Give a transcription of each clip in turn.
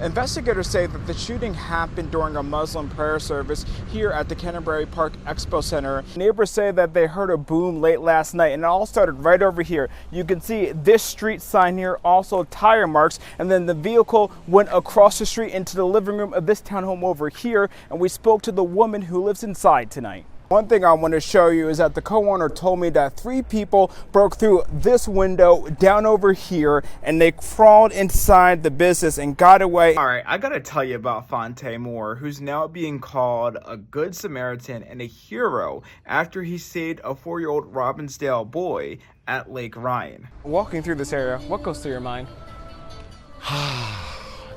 Investigators say that the shooting happened during a Muslim prayer service here at the Canterbury Park Expo Center. Neighbors say that they heard a boom late last night, and it all started right over here. You can see this street sign here, also tire marks, and then the vehicle went across the street into the living room of this townhome over here, and we spoke to the woman who lives inside tonight. One thing I want to show you is that the co-owner told me that 3 people broke through this window down over here and they crawled inside the business and got away. All right, I got to tell you about Fonte Moore, who's now being called a good Samaritan and a hero after he saved a 4-year-old Robbinsdale boy at Lake Ryan. Walking through this area, what goes through your mind?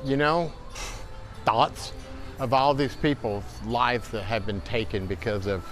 You know, thoughts of all these people's lives that have been taken because of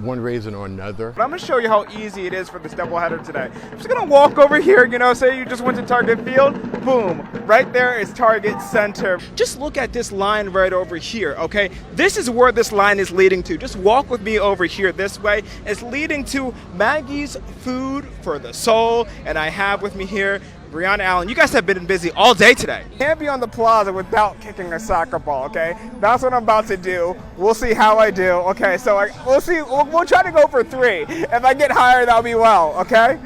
one reason or another. But I'm gonna show you how easy it is for this doubleheader today. I'm just gonna walk over here, you know, say you just went to Target Field, boom, right there is Target Center. Just look at this line right over here, okay? This is where this line is leading to. Just walk with me over here this way. It's leading to Maggie's Food for the Soul, and I have with me here Brianna Allen. You guys have been busy all day today. Can't be on the plaza without kicking a soccer ball, okay? That's what I'm about to do. We'll see how I do, okay? So we'll see. We'll try to go for 3. If I get higher, that'll be well, okay?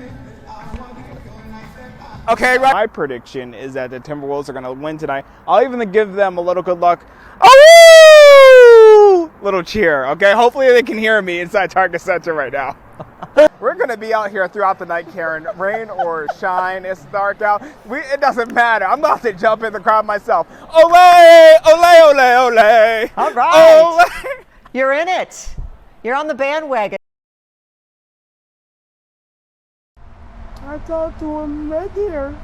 Okay, right. My prediction is that the Timberwolves are going to win tonight. I'll even give them a little good luck. Oh! Little cheer, okay? Hopefully they can hear me inside Target Center right now. We're going to be out here throughout the night, Karen. Rain or shine, it's dark out. It doesn't matter. I'm about to jump in the crowd myself. Ole, ole, ole, ole. All right. Ole. You're in it. You're on the bandwagon. I talked to him right here.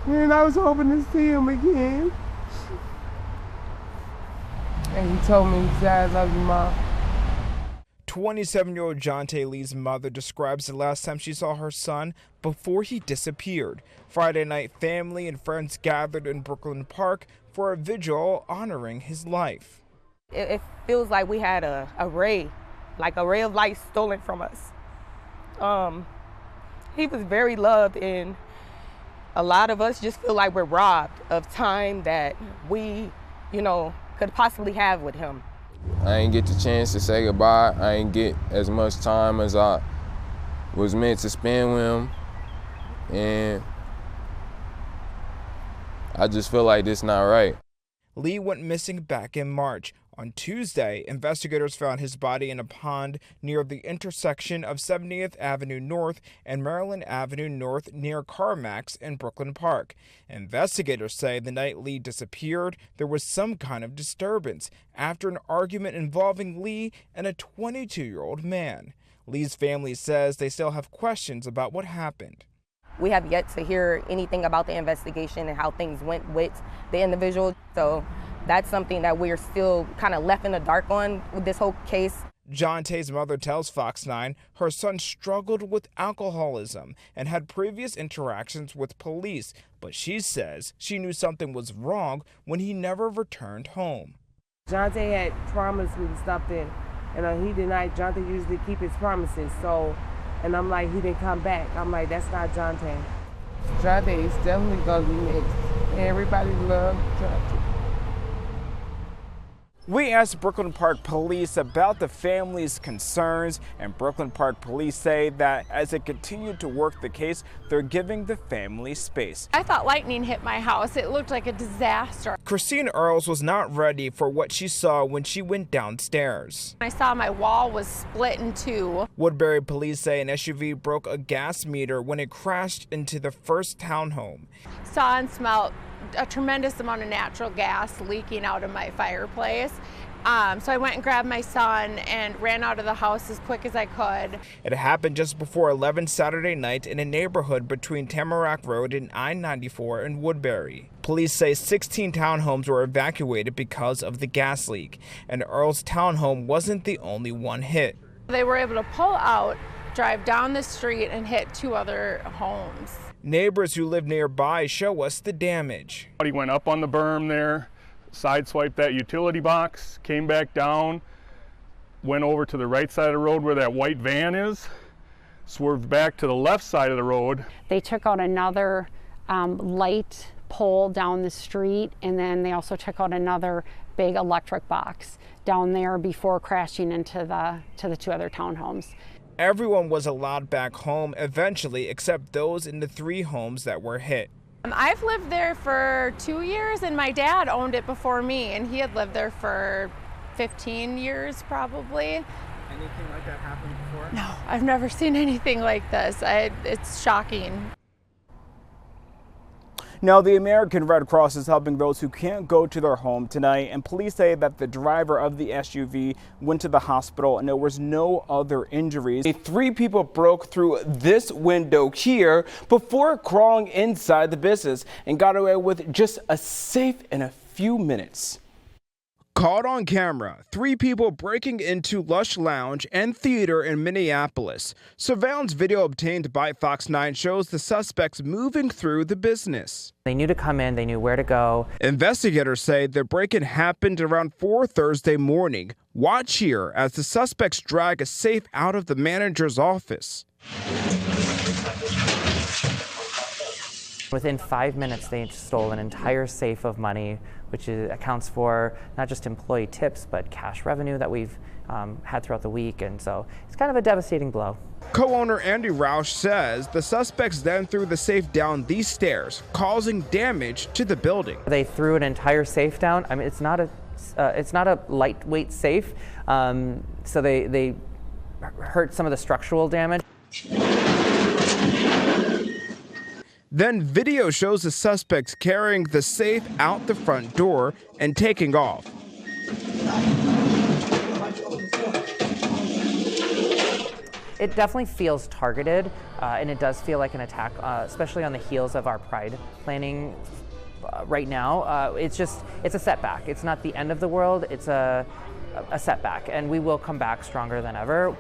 And I was hoping to see him again. And he told me, he said, I love you, Mom. 27-year-old Jonte Lee's mother describes the last time she saw her son before he disappeared. Friday night, family and friends gathered in Brooklyn Park for a vigil honoring his life. It feels like we had a ray of light stolen from us. He was very loved, and a lot of us just feel like we're robbed of time that we, could possibly have with him. I ain't get the chance to say goodbye. I ain't get as much time as I was meant to spend with him. And I just feel like this not right. Lee went missing back in March. On Tuesday, investigators found his body in a pond near the intersection of 70th Avenue North and Maryland Avenue North near CarMax in Brooklyn Park. Investigators say the night Lee disappeared, there was some kind of disturbance after an argument involving Lee and a 22-year-old man. Lee's family says they still have questions about what happened. We have yet to hear anything about the investigation and how things went with the individual. So that's something that we're still kind of left in the dark on with this whole case. Jonte's mother tells Fox 9 her son struggled with alcoholism and had previous interactions with police, but she says she knew something was wrong when he never returned home. Jonte had promised me something, and he denied. Jonte usually keep his promises, and I'm like, he didn't come back. I'm like, that's not Jonte. Jonte is definitely gonna be next. Everybody loves Jonte. We asked Brooklyn Park Police about the family's concerns, and Brooklyn Park Police say that as they continue to work the case, they're giving the family space. I thought lightning hit my house. It looked like a disaster. Christine Earls was not ready for what she saw when she went downstairs. I saw my wall was split in 2. Woodbury police say an SUV broke a gas meter when it crashed into the first townhome. Saw and smelled a tremendous amount of natural gas leaking out of my fireplace. So I went and grabbed my son and ran out of the house as quick as I could. It happened just before 11 Saturday night in a neighborhood between Tamarack Road and I-94 in Woodbury. Police say 16 townhomes were evacuated because of the gas leak, and Earl's townhome wasn't the only one hit. They were able to pull out, drive down the street, and hit 2 other homes. Neighbors who live nearby show us the damage. He went up on the berm there, sideswiped that utility box, came back down, went over to the right side of the road where that white van is, swerved back to the left side of the road. They took out another light pole down the street, and then they also took out another big electric box down there before crashing into the two other townhomes. Everyone was allowed back home eventually, except those in the 3 homes that were hit. I've lived there for 2 years, and my dad owned it before me, and he had lived there for 15 years probably. Anything like that happened before? No, I've never seen anything like this. It's shocking. Now, the American Red Cross is helping those who can't go to their home tonight, and police say that the driver of the SUV went to the hospital and there was no other injuries. 3 people broke through this window here before crawling inside the business and got away with just a safe in a few minutes. Caught on camera, 3 people breaking into Lush Lounge and Theater in Minneapolis. Surveillance video obtained by Fox 9 shows the suspects moving through the business. They knew to come in, they knew where to go. Investigators say the break-in happened around 4 Thursday morning. Watch here as the suspects drag a safe out of the manager's office. Within 5 minutes, they stole an entire safe of money, which accounts for not just employee tips, but cash revenue that we've had throughout the week. And so it's kind of a devastating blow. Co-owner Andy Roush says the suspects then threw the safe down these stairs, causing damage to the building. They threw an entire safe down. I mean, it's not a lightweight safe, so they hurt some of the structural damage. Then video shows the suspects carrying the safe out the front door and taking off. It definitely feels targeted, and it does feel like an attack, especially on the heels of our Pride planning right now. It's a setback. It's not the end of the world, it's a setback, and we will come back stronger than ever.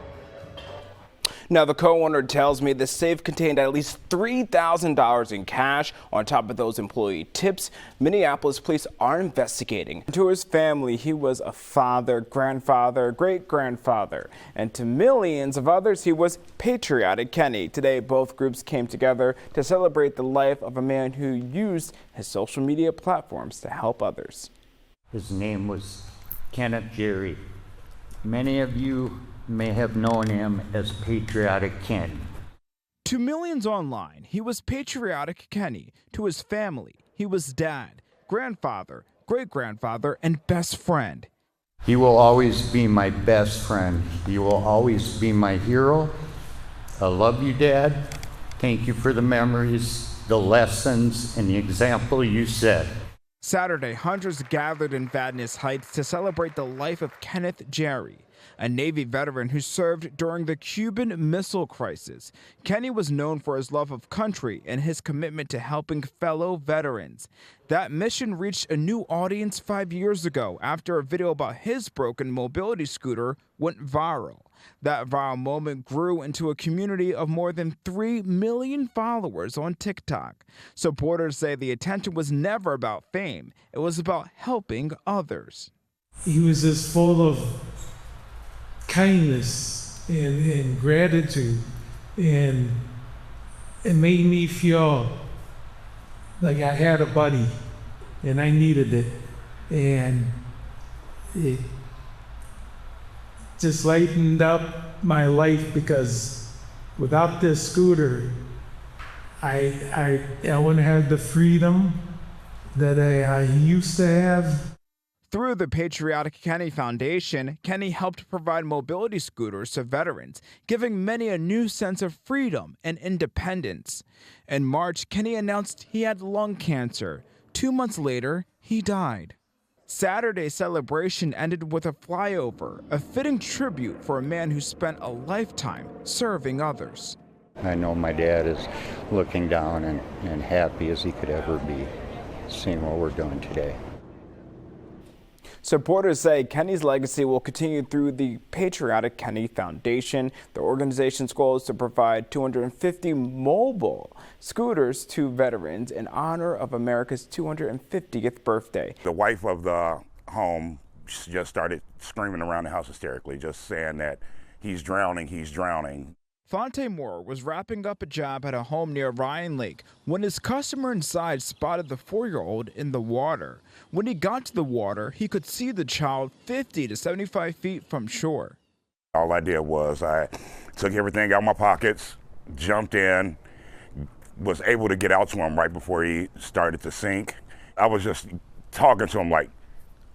Now, the co-owner tells me the safe contained at least $3,000 in cash on top of those employee tips. Minneapolis police are investigating. To his family, he was a father, grandfather, great-grandfather. And to millions of others, he was Patriotic Kenny. Today, both groups came together to celebrate the life of a man who used his social media platforms to help others. His name was Kenneth Jerry. Many of you may have known him as Patriotic Kenny. To millions online, he was Patriotic Kenny. To his family, he was dad, grandfather, great-grandfather, and best friend. He will always be my best friend. He will always be my hero. I love you, Dad. Thank you for the memories, the lessons, and the example you set. Saturday, hundreds gathered in Vadnais Heights to celebrate the life of Kenneth Jerry, a Navy veteran who served during the Cuban Missile Crisis. Kenny was known for his love of country and his commitment to helping fellow veterans. That mission reached a new audience 5 years ago after a video about his broken mobility scooter went viral. That viral moment grew into a community of more than 3 million followers on TikTok. Supporters say the attention was never about fame. It was about helping others. He was just full of kindness and gratitude, and it made me feel like I had a buddy and I needed it, and it just lightened up my life, because without this scooter I wouldn't have the freedom that I used to have. Through the Patriotic Kenny Foundation, Kenny helped provide mobility scooters to veterans, giving many a new sense of freedom and independence. In March, Kenny announced he had lung cancer. 2 months later, he died. Saturday's celebration ended with a flyover, a fitting tribute for a man who spent a lifetime serving others. I know my dad is looking down and happy as he could ever be, seeing what we're doing today. Supporters say Kenny's legacy will continue through the Patriotic Kenny Foundation. The organization's goal is to provide 250 mobile scooters to veterans in honor of America's 250th birthday. The wife of the home just started screaming around the house hysterically, just saying that he's drowning, he's drowning. Fonte Moore was wrapping up a job at a home near Ryan Lake when his customer inside spotted the 4-year-old in the water. When he got to the water, he could see the child 50 to 75 feet from shore. All I did was I took everything out of my pockets, jumped in, was able to get out to him right before he started to sink. I was just talking to him like,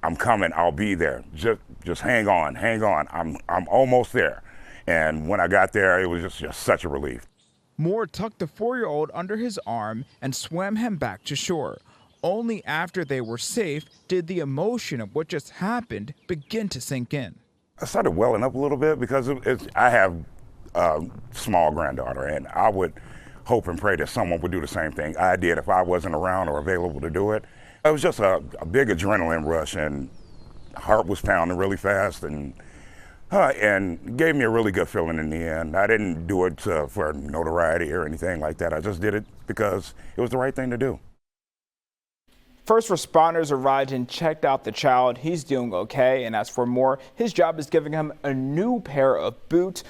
I'm coming, I'll be there. Just hang on, I'm almost there. And when I got there, it was just such a relief. Moore tucked the 4-year-old under his arm and swam him back to shore. Only after they were safe did the emotion of what just happened begin to sink in. I started welling up a little bit because I have a small granddaughter, and I would hope and pray that someone would do the same thing I did if I wasn't around or available to do it. It was just a big adrenaline rush, and heart was pounding really fast, and gave me a really good feeling in the end. I didn't do it for notoriety or anything like that. I just did it because it was the right thing to do. First responders arrived and checked out the child. He's doing okay, and as for Moore, his job is giving him a new pair of boots.